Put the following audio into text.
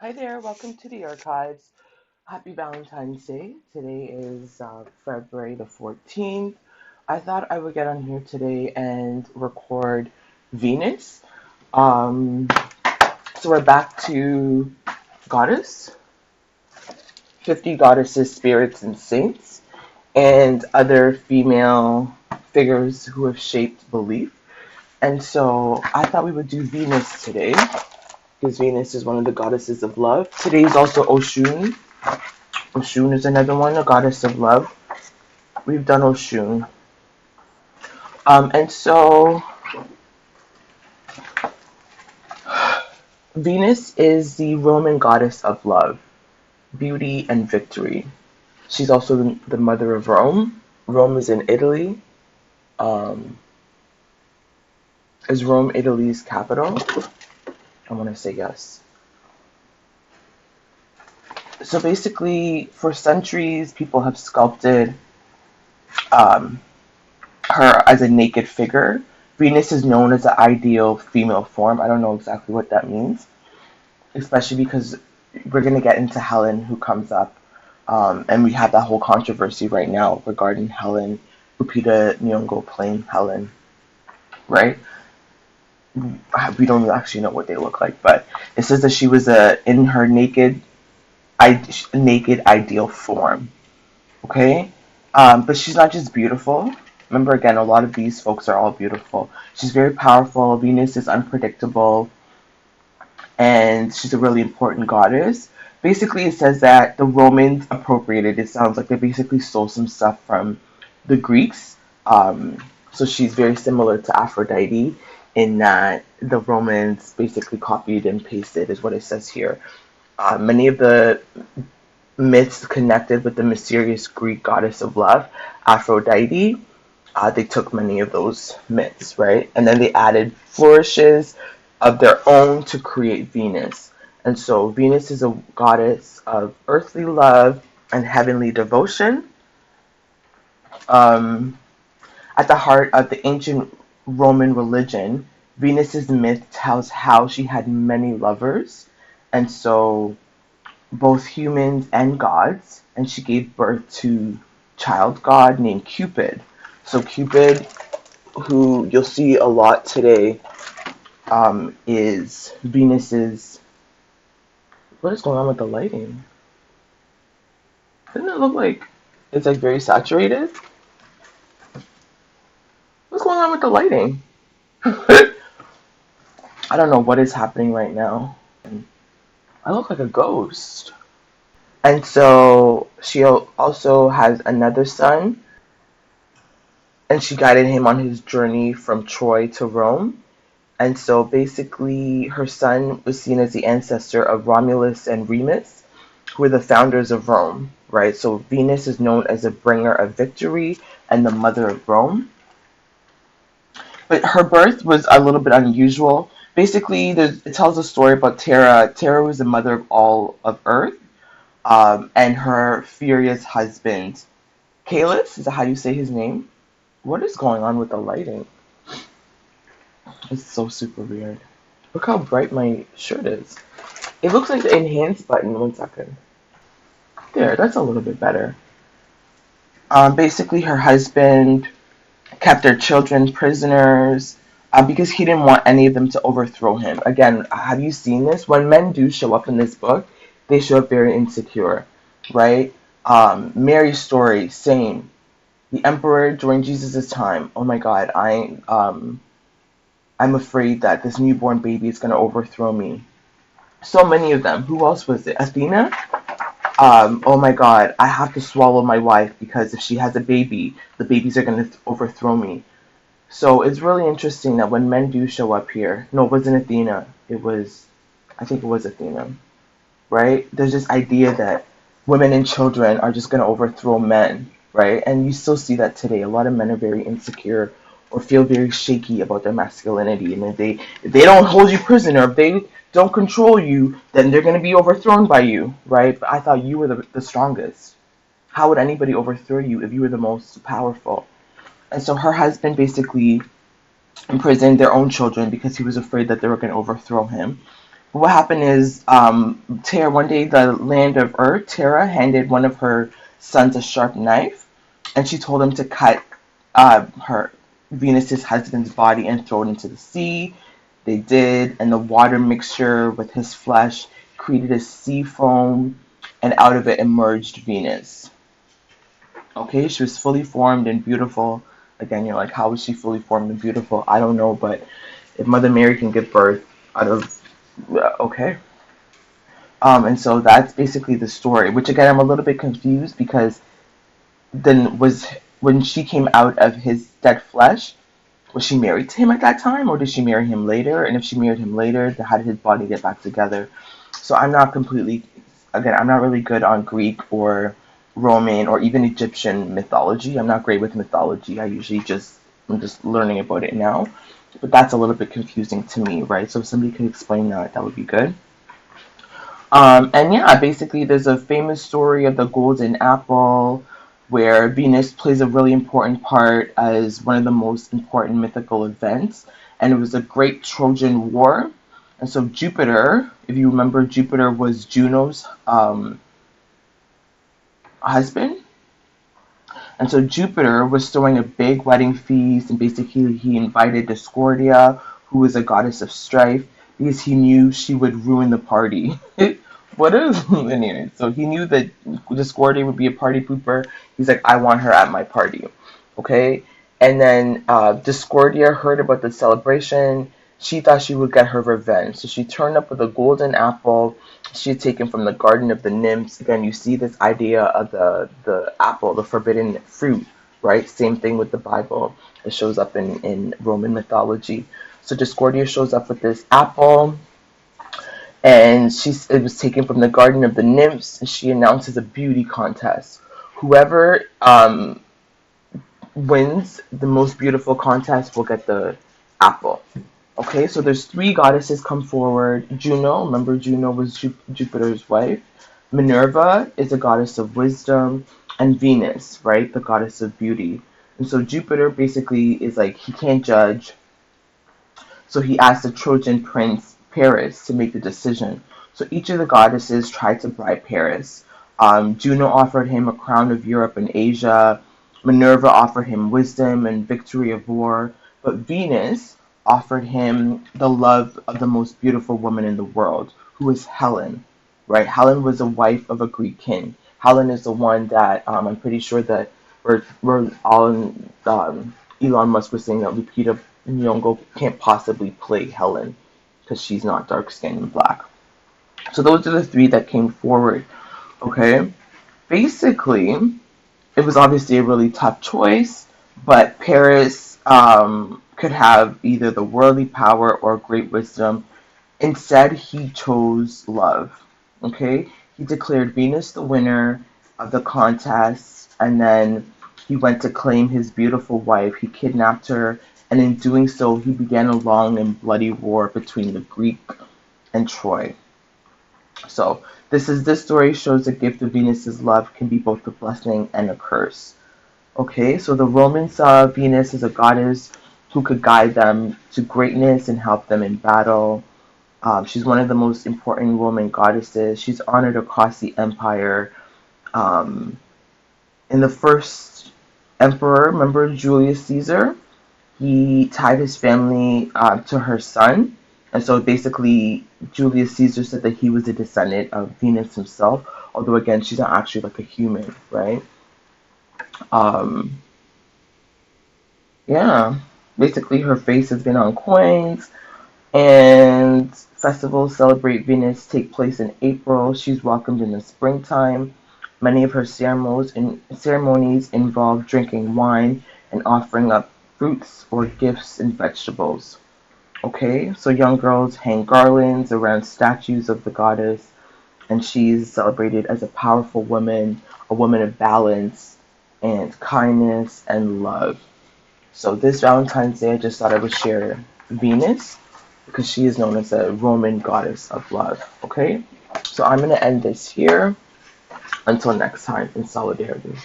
Hi there, welcome to the archives. Happy Valentine's Day. Today is February the 14th. I thought I would get on here today and record Venus. Um, so we're back to Goddess, 50 goddesses, spirits, and saints, and other female figures who have shaped belief. And so I thought we would do Venus today, because Venus is one of the goddesses of love. Today is also Oshun. Oshun is another one, a goddess of love. We've done Oshun. And so Venus is the Roman goddess of love, beauty, and victory. She's also the mother of Rome. Rome is in Italy. Um, is Rome Italy's capital? I want to say yes. So basically, for centuries, people have sculpted um, her as a naked figure. Venus is known as the ideal female form. I don't know exactly what that means, especially because we're going to get into Helen, who comes up, and we have that whole controversy right now regarding Helen, Lupita Nyong'o playing Helen, right? We don't actually know what they look like, but it says that she was in her naked ideal form. Okay, but she's not just beautiful. Remember, again, a lot of these folks are all beautiful. She's very powerful. Venus is unpredictable, and she's a really important goddess. Basically, it says that the Romans appropriated. It sounds like they basically stole some stuff from the Greeks. So she's very similar to Aphrodite in that the Romans basically copied and pasted, is what it says here. Many of the myths connected with the mysterious Greek goddess of love, Aphrodite, they took many of those myths, right? And then they added flourishes of their own to create Venus. And so Venus is a goddess of earthly love and heavenly devotion. Um, at the heart of the ancient Roman religion, Venus's myth tells how she had many lovers, and so both humans and gods, and she gave birth to child god named Cupid. So Cupid, who you'll see a lot today, is Venus's. What is going on with the lighting? Doesn't it look like it's like very saturated? What's going on with the lighting? I don't know what is happening right now. I look like a ghost. And so she also has another son, and she guided him on his journey from Troy to Rome. And so basically, her son was seen as the ancestor of Romulus and Remus, who were the founders of Rome, right? So Venus is known as a bringer of victory and the mother of Rome. But her birth was a little bit unusual. Basically, it tells a story about Terra. Terra was the mother of all of Earth, and her furious husband, Caelus, is that how you say his name? What is going on with the lighting? It's so super weird. Look how bright my shirt is. It looks like the enhance button. One second. There, that's a little bit better. Basically, her husband kept their children prisoners because he didn't want any of them to overthrow him. Again, have you seen this? When men do show up in this book, they show up very insecure, right? Mary's story, same. The emperor during Jesus' time. Oh my God, I'm afraid that this newborn baby is going to overthrow me. So many of them. Who else was it? Athena? Oh my God, I have to swallow my wife because if she has a baby, the babies are going to overthrow me. So it's really interesting that when men do show up here, no, it wasn't Athena. I think it was Athena, right? There's this idea that women and children are just going to overthrow men, right? And you still see that today. A lot of men are very insecure or feel very shaky about their masculinity. And if they don't hold you prisoner, if they don't control you, then they're going to be overthrown by you, right? But I thought you were the strongest. How would anybody overthrow you if you were the most powerful? And so her husband basically imprisoned their own children because he was afraid that they were going to overthrow him. what happened is, Terra, one day the land of Earth, Terra handed one of her sons a sharp knife, and she told him to cut her Venus's husband's body and throw it into the sea. They did, and the water mixture with his flesh created a seafoam, and out of it emerged Venus. Okay, she was fully formed and beautiful. Again, you're like, how was she fully formed and beautiful? I don't know, but if Mother Mary can give birth out of, okay. And so that's basically the story, which again, I'm a little bit confused because then was when she came out of his dead flesh, was she married to him at that time or did she marry him later? And if she married him later, then how did his body get back together? So I'm not completely, again, I'm not really good on Greek or Roman or even Egyptian mythology. I'm not great with mythology. I'm just learning about it now. But that's a little bit confusing to me, right? So if somebody could explain that, that would be good. And yeah, basically, there's a famous story of the golden apple where Venus plays a really important part as one of the most important mythical events. And it was a great Trojan War. And so Jupiter, if you remember, Jupiter was Juno's husband. And so Jupiter was throwing a big wedding feast, and basically he invited Discordia, who was a goddess of strife, because he knew she would ruin the party. What is linear? So he knew that Discordia would be a party pooper. He's like, I want her at my party. Okay? And then Discordia heard about the celebration. She thought she would get her revenge. So she turned up with a golden apple she had taken from the garden of the nymphs. Again, you see this idea of the apple, the forbidden fruit, right? Same thing with the Bible. It shows up in Roman mythology. So Discordia shows up with this apple, and it was taken from the garden of the nymphs, and she announces a beauty contest. Whoever wins the most beautiful contest will get the apple. Okay, so there's three goddesses come forward. Juno, remember Juno was Jupiter's wife. Minerva is a goddess of wisdom, and Venus, right, the goddess of beauty. And so Jupiter basically is like, he can't judge, so he asked the Trojan prince Paris to make the decision. So each of the goddesses tried to bribe Paris. Juno offered him a crown of Europe and Asia. Minerva offered him wisdom and victory of war. But Venus offered him the love of the most beautiful woman in the world, who is Helen. Right? Helen was a wife of a Greek king. Helen is the one that I'm pretty sure that we're all in, Elon Musk was saying that Lupita Nyong'o can't possibly play Helen because she's not dark skinned and black. So those are the three that came forward. Okay, basically, it was obviously a really tough choice, but Paris could have either the worldly power or great wisdom. Instead, he chose love. Okay, he declared Venus the winner of the contest, and then he went to claim his beautiful wife. He kidnapped her, and in doing so, he began a long and bloody war between the Greek and Troy. So this story shows the gift of Venus's love can be both a blessing and a curse. Okay, so the Romans saw Venus as a goddess who could guide them to greatness and help them in battle. She's one of the most important Roman goddesses. She's honored across the empire. Um, in the first emperor, remember Julius Caesar? He tied his family to her son. And so basically, Julius Caesar said that he was a descendant of Venus himself, although again, she's not actually like a human, right? Um, yeah, basically, her face has been on coins, and festivals celebrate Venus take place in April. She's welcomed in the springtime. Many of her ceremonies involve drinking wine and offering up fruits or gifts and vegetables. Okay, so young girls hang garlands around statues of the goddess, and she's celebrated as a powerful woman, a woman of balance and kindness and love. So this Valentine's Day, I just thought I would share Venus because she is known as a Roman goddess of love. Okay, so I'm going to end this here. Until next time, in solidarity.